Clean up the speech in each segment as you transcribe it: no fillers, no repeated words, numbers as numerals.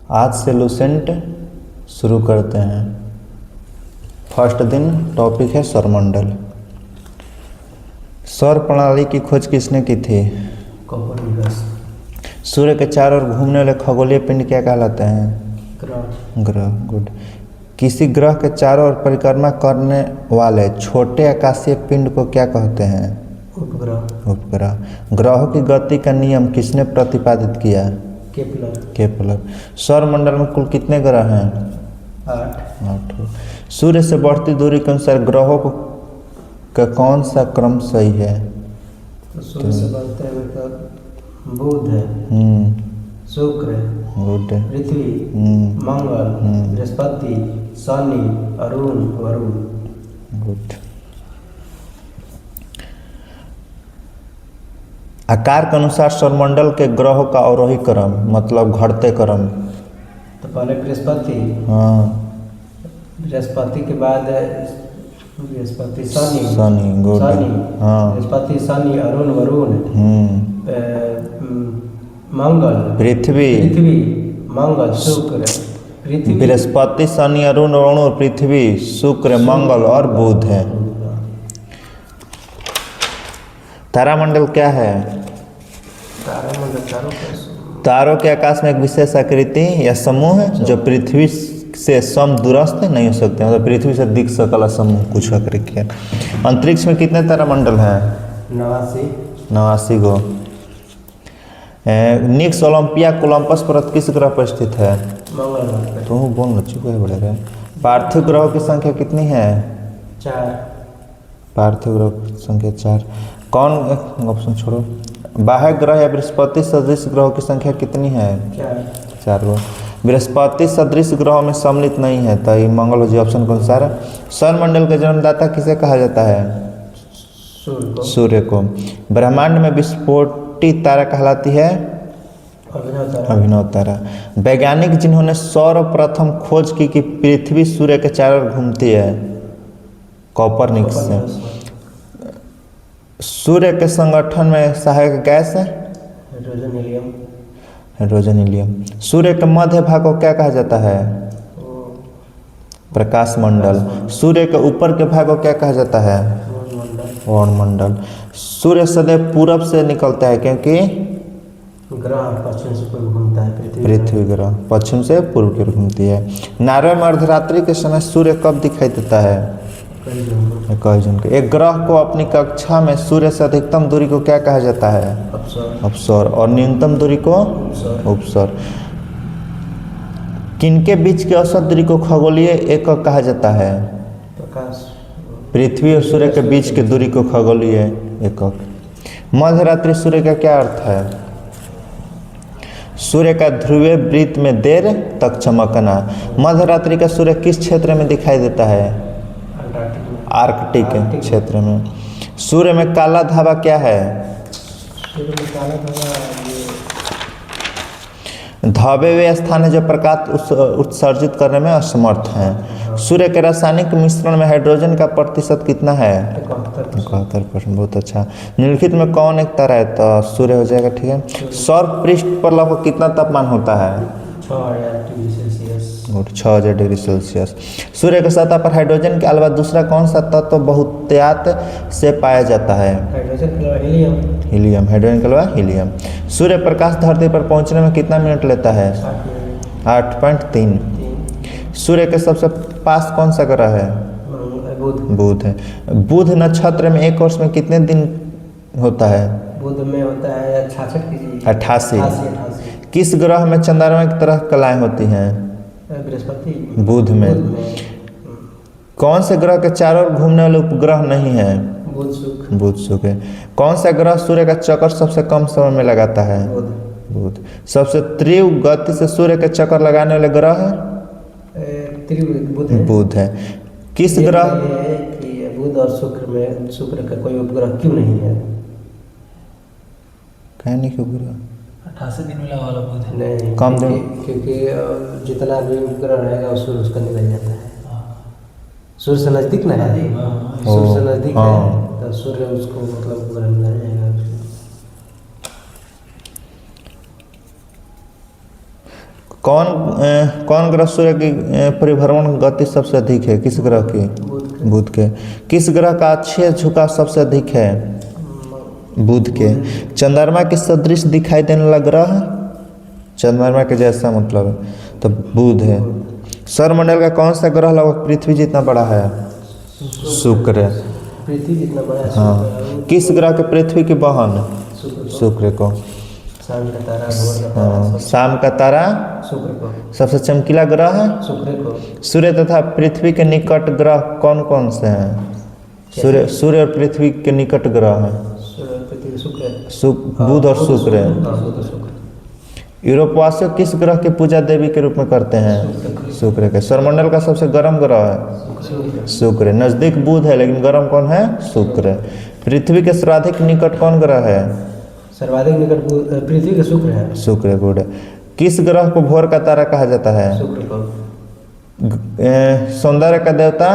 आज से लूसेंट शुरू करते हैं। फर्स्ट दिन टॉपिक है सौरमंडल। सौर प्रणाली की खोज किसने की थी? कोपरनिकस। सूर्य के चारों ओर घूमने वाले खगोलीय पिंड क्या कहलाते हैं? ग्रह। गुड। किसी ग्रह के चारों ओर परिक्रमा करने वाले छोटे आकाशीय पिंड को क्या कहते हैं? उपग्रह। उपग्रह। ग्रहों की गति का नियम किसने प्रतिपादित किया? केपलर। सौरमंडल में कुल कितने ग्रह हैं? 8। सूर्य से बढ़ती दूरी के अनुसार ग्रहों का कौन सा क्रम सही है? तो सूर्य से बढ़ते हुए का बुध है, शुक्र, गुड। पृथ्वी, मंगल, बृहस्पति, शनि, अरुण, वरुण। गुड। आकार के अनुसार सौरमंडल के ग्रहों का अवरोही क्रम मतलब घटते क्रम। तो पहले बृहस्पति, बृहस्पति के बाद बृहस्पति, शनि, गुड। बृहस्पति, शनि, अरुण, वरुण, मंगल, पृथ्वी, मंगल, शुक्र, पृथ्वी, बृहस्पति, शनि, अरुण, वरुण, पृथ्वी, शुक्र, मंगल और बुध है। तारामंडल क्या है? तारों के आकाश में एक विशेष आकृति या समूह है जो पृथ्वी से समदूरस्थ नहीं हो सकते, मतलब पृथ्वी से दिख सकला समूह कुछ आकृति है। अंतरिक्ष में कितने तारामंडल हैं? 89 गो। निक्स ओलंपिया कोलंबस पर्वत किस ग्रह पर स्थित है? मंगल। तुम बोल बच्चों को बड़े रहे। पार्थिव ग्रहों की संख्या कितनी है? 4। पार्थिव ग्रह की संख्या 4। कौन ऑप्शन छोड़ो। बाह्य ग्रह या बृहस्पति सदृश ग्रहों की संख्या कितनी है? 4 गो। बृहस्पति सदृश ग्रहों में सम्मिलित नहीं है तो ये मंगल हो जी ऑप्शन के अनुसार। सौरमंडल का जन्मदाता किसे कहा जाता है? सूर्य को। ब्रह्मांड में विस्फोटी तारा कहलाती है? अभिनव तारा। वैज्ञानिक जिन्होंने सर्वप्रथम खोज की कि पृथ्वी सूर्य के चारों ओर घूमती है? कोपरनिकस। सूर्य के संगठन में सहायक गैस है? Hydrogen, helium. सूर्य के मध्य भाग को क्या कहा जाता है? प्रकाश मंडल। सूर्य के ऊपर के भाग को क्या कहा जाता है? वरुणमंडल। सूर्य सदैव पूरब से निकलता है क्योंकि ग्रह पश्चिम से पूर्व घूमता है। पृथ्वी ग्रह पश्चिम से पूर्व की ओर घूमती है। नार्वे में अर्धरात्रि के समय सूर्य कब दिखाई देता है? कई जून के। एक ग्रह को अपनी कक्षा में सूर्य से अधिकतम दूरी को क्या कहा जाता है? अपसर। और न्यूनतम दूरी को उपसर। किनके बीच की औसत दूरी को खगोलीय एकक कहा जाता है? प्रकाश। पृथ्वी और सूर्य के बीच की दूरी को खगोलीय एकक। मध्यरात्रि सूर्य का क्या अर्थ है? सूर्य का ध्रुवीय वृत्त में देर तक चमकना। मध्यरात्रि का सूर्य किस क्षेत्र में दिखाई देता है? आर्कटिक क्षेत्र में। सूर्य में काला धावा क्या है? धावे वे स्थान है जो प्रकाश उत्सर्जित करने में असमर्थ हैं। सूर्य के रासायनिक मिश्रण में हाइड्रोजन का प्रतिशत कितना है? 71%। बहुत अच्छा। निम्नलिखित में कौन एक तारा है? तो सूर्य हो जाएगा। ठीक है। सौर पृष्ठ पर लगभग कितना तापमान होता है? 6000 डिग्री सेल्सियस। सूर्य के सतह पर हाइड्रोजन के अलावा दूसरा कौन सा तत्व बहुतायत से पाया जाता है? हीलियम। हाइड्रोजन के अलावा हीलियम। सूर्य प्रकाश धरती पर पहुंचने में कितना मिनट लेता है? 8.3। सूर्य के सबसे पास कौन सा ग्रह है? बुध है। बुध नक्षत्र में एक वर्ष में कितने दिन होता है? बुध में होता है 88। किस ग्रह में चंद्रमा की तरह कलाएं होती हैं? बृहस्पति। बुध में। कौन से ग्रह के चारों ओर घूमने वाले उपग्रह नहीं है? बुध शुक्र। कौन सा ग्रह सूर्य का चक्कर सबसे कम समय में लगाता है? बुध। सबसे तीव्र गति से सूर्य के चक्कर लगाने वाले ग्रह है? बुध है। किस ग्रह बुध और शुक्र का कोई उपग्रह क्यों नहीं है? कहने के उपग्रह 88 दिन मिला वाला बुध है। नहीं, कम दिन क्योंकि जितना भी उपग्रह रहेगा सूर्य उसका निकल जाता है। सूर्य से नजदीक ना है, सूर्य से नजदीक है तो सूर्य उसको मतलब उपग्रह निकल जाएगा। कौन ग्रह सूर्य की परिभ्रमण गति सबसे अधिक है? किस ग्रह की? बुध के। किस ग्रह का अक्षीय झुकाव सबसे अधिक है? बुध के। चंद्रमा के सदृश दिखाई देने वाला ग्रह? चंद्रमा के जैसा मतलब है तो बुध है। सौरमंडल का कौन सा ग्रह लगभग पृथ्वी जितना बड़ा है? शुक्र। पृथ्वी जितना बड़ा है हाँ। किस ग्रह के पृथ्वी की बहन? शुक्र को। शाम का तारा, भोर का तारा, शाम का तारा शुक्र को। सबसे चमकीला ग्रह है शुक्र को। सूर्य तथा पृथ्वी के निकट ग्रह कौन कौन से हैं? सूर्य और पृथ्वी के निकट ग्रह हैं सूर्य, पृथ्वी, शुक्र, बुध और शुक्र है। बुध और शुक्र। यूरोपवासी किस ग्रह की पूजा देवी के रूप में करते हैं? शुक्र के। सौरमंडल का सबसे गर्म ग्रह है शुक्र। नजदीक बुध है लेकिन गर्म कौन है? शुक्र। पृथ्वी के सर्वाधिक निकट कौन ग्रह है? सर्वाधिक निकट पृथ्वी का शुक्र है। शुक्र गुड। किस ग्रह को भोर का तारा कहा जाता है? शुक्र को। सौंदर्य का देवता?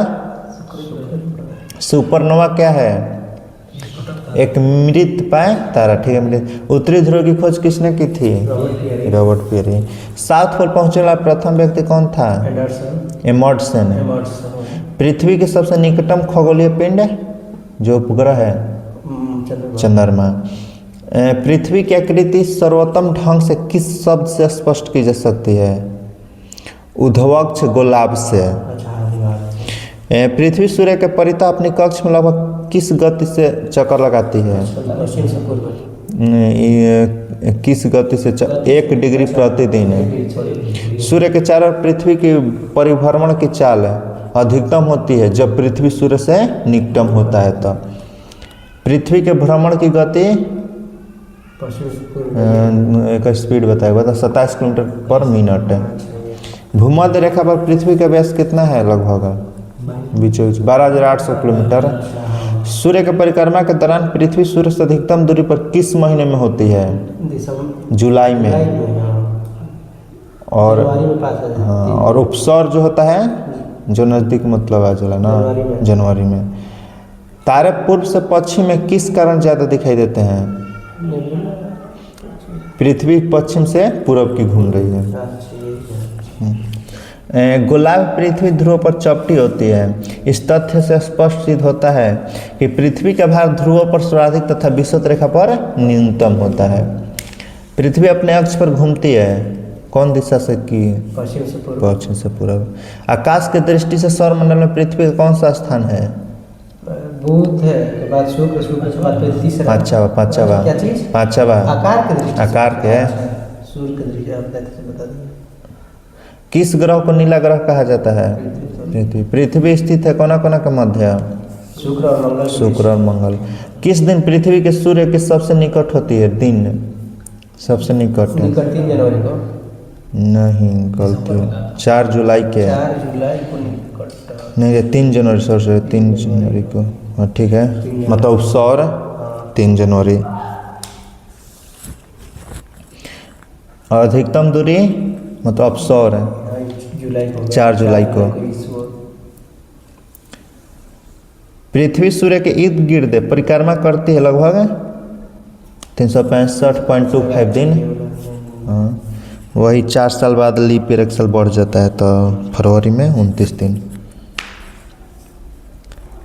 सुपरनोवा क्या है? एक मृत पाए तारा। ठीक है, मृत। उत्तरी ध्रुव की खोज किसने की थी? Robert peri. साउथ पोल पहुंचने वाला प्रथम व्यक्ति कौन था? एमर्सन। पृथ्वी के सबसे निकटतम खगोलीय पिंड जो उपग्रह है? चंद्रमा। पृथ्वी की आकृति सर्वोत्तम ढंग से किस शब्द से स्पष्ट की जा सकती है? ऊर्ध्वाक्ष गोलाभ से। पृथ्वी सूर्य के परितः अपनी कक्ष में लगभग किस गति से चक्कर लगाती है? किस गति से? 1 डिग्री प्रतिदिन है। सूर्य के चारों ओर पृथ्वी की परिभ्रमण की चाल अधिकतम होती है जब पृथ्वी सूर्य से निकटम होता है तब। पृथ्वी के भ्रमण की गति एक स्पीड बताएगा 27 किलोमीटर पर मिनट है। भूमध्य रेखा पर पृथ्वी का व्यास कितना है? लगभग बीचों बीच 12,800 किलोमीटर। सूर्य के परिक्रमा के दौरान पृथ्वी सूर्य से अधिकतम दूरी पर किस महीने में होती है? जुलाई में। और हाँ, और उपसौर जो होता है जो नज़दीक मतलब आ चला ना, जनवरी में। तारे पूर्व से पश्चिम में किस कारण ज़्यादा दिखाई देते हैं? पृथ्वी पश्चिम से पूर्व की घूम रही है। गोलार्ध पृथ्वी ध्रुव पर चपटी होती है। इस तथ्य से स्पष्ट सिद्ध होता है कि पृथ्वी का भार ध्रुवों पर सर्वाधिक तथा विषुवत रेखा पर न्यूनतम होता है। पृथ्वी अपने अक्ष पर घूमती है कौन दिशा से? की पश्चिम से पूर्व। आकाश की दृष्टि से सौरमंडल में पृथ्वी का कौन सा स्थान है? बुध है के बाद शुक्र, शुक्र के बाद फिर तीसरा पांचवा आकार के सूर्य की दृष्टि आप बता दें। किस ग्रह को नीला ग्रह कहा जाता है? पृथ्वी। पृथ्वी स्थित है कोना कोना के मध्य? शुक्र और मंगल। किस दिन पृथ्वी के सूर्य के सबसे निकट होती है? दिन सबसे निकट है 3 जनवरी को। नहीं, गलती। 4 जुलाई के। 4 जुलाई को निकट नहीं, 3 जनवरी। सॉरी 3 जनवरी को। हाँ ठीक है, मतलब सौर 3 जनवरी। अधिकतम दूरी मतलब अपसौर है 4 जुलाई को। पृथ्वी सूर्य के इर्द गिर्द परिक्रमा करती है लगभग 365.25 दिन। हाँ, वही 4 साल बाद लीप ईयर 1 साल बढ़ जाता है तो फरवरी में 29 दिन।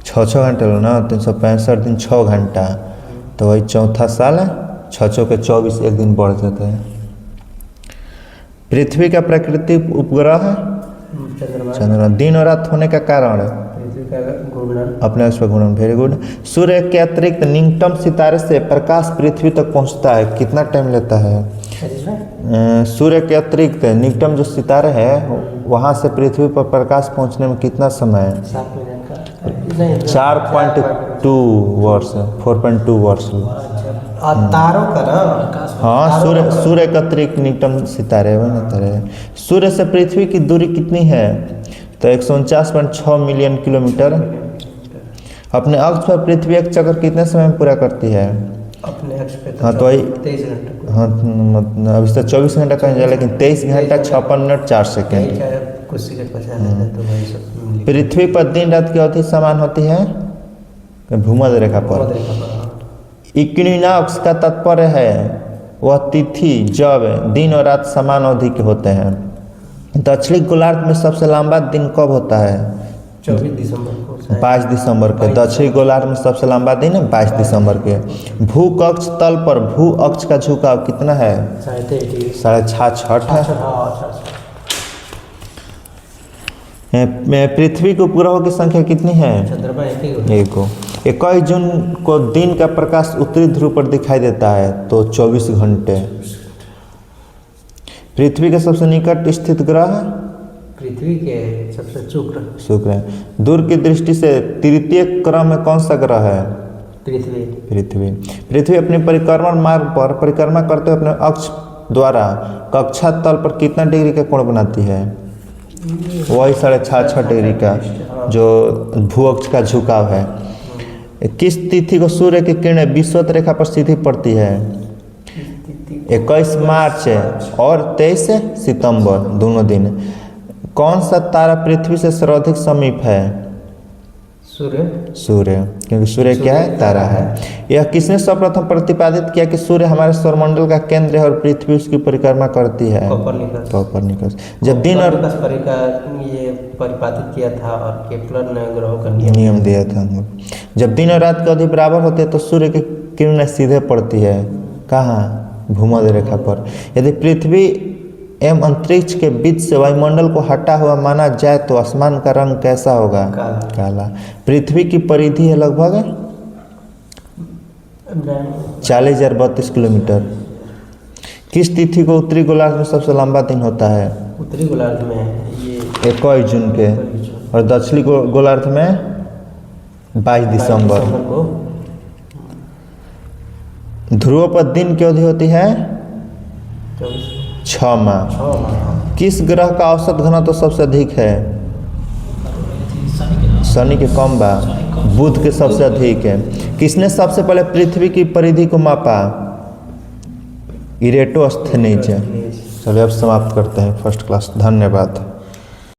6 घंटे लो ना, 365 दिन 6 घंटा तो वही चौथा साल 6 के 24 एक दिन बढ़ जाता है। पृथ्वी का प्राकृतिक उपग्रह चंद्रमा। दिन और रात होने का कारण अपने अक्ष पर घूर्णन। Very good. सूर्य के अतिरिक्त निकटतम सितारे से प्रकाश पृथ्वी तक पहुंचता है कितना टाइम लेता है? सूर्य के अतिरिक्त निकटतम जो सितारे हैं वहां से पृथ्वी पर प्रकाश पहुंचने में कितना समय है? 4.2 वर्ष 4.2 वर्ष। तारों का ना? हाँ, सूर्य के अतिरिक्त निकटतम सितारे वही ना तारे। सूर्य से पृथ्वी की दूरी कितनी है? तो 149.6 मिलियन किलोमीटर। अपने अक्ष पर पृथ्वी एक चक्कर कितने समय में पूरा करती है? अपने अक्ष पे हाँ तो वही 23 घंटे। हाँ, अभी तो 24 घंटा कहीं जाए लेकिन 23 घंटा 56 मिनट 4 सेकेंड। कुछ सेकंड बचा है तो वही सब। पृथ्वी पर दिन रात की अवधि समान होती है भूमध्य रेखा पर। इक्विनॉक्स का तात्पर्य है वह तिथि जब दिन और रात समान अवधि के होते हैं। दक्षिणी गोलार्ध में सबसे लंबा दिन कब होता है? 24 दिसंबर को शायद। 22 दिसंबर के। दक्षिणी गोलार्ध में सबसे लंबा दिन है 22 दिसंबर के। भू कक्ष तल पर भू अक्ष का झुकाव कितना है? 66.66 है। पृथ्वी के उपग्रहों की संख्या कितनी है? चंद्रमा एक को। 21 जून को दिन का प्रकाश उत्तरी ध्रुव पर दिखाई देता है तो 24 घंटे। पृथ्वी के सबसे निकट स्थित ग्रह? पृथ्वी के सबसे शुक्र है। दूर की दृष्टि से तृतीय क्रम में कौन सा ग्रह है? पृथ्वी अपने परिक्रमण मार्ग पर परिक्रमा करते हुए अपने अक्ष द्वारा कक्षा तल पर कितना डिग्री का कोण बनाती है? वही 66.66 डिग्री का जो भू अक्ष का झुकाव है। किस तिथि को सूर्य की किरणें विषुवत रेखा पर सीधी पड़ती है? 21 मार्च और 23 सितंबर दोनों दिन। कौन सा तारा पृथ्वी से सर्वाधिक समीप है? सूर्य, क्योंकि सूर्य क्या है? तारा है। यह किसने सर्वप्रथम प्रतिपादित किया कि सूर्य हमारे सौरमंडल का केंद्र है और पृथ्वी उसकी परिक्रमा करती है? कोपरनिकस। जब दिन और ये प्रतिपादित किया था और केपलर ने ग्रहों का नियम दिया था। जब दिन और रात की अवधि बराबर होते हैं तो सूर्य की किरणें सीधे पड़ती है कहाँ? भूमध्य रेखा पर। यदि पृथ्वी एवं अंतरिक्ष के बीच से वायुमंडल को हटा हुआ माना जाए तो आसमान का रंग कैसा होगा? काला। पृथ्वी की परिधि है लगभग 40,032 किलोमीटर। किस तिथि को उत्तरी गोलार्ध में सबसे लंबा दिन होता है? उत्तरी गोलार्ध में ये 21 जून के और दक्षिणी गोलार्ध में 22 दिसंबर। ध्रुव पर दिन की अवधि होती है 6 माह। किस ग्रह का औसत घनत्व तो सबसे अधिक है? शनि के कम बा, बुध के सबसे अधिक है। किसने सबसे पहले पृथ्वी की परिधि को मापा? इरेटोस्थेनीज। चलिए अब समाप्त करते हैं फर्स्ट क्लास। धन्यवाद।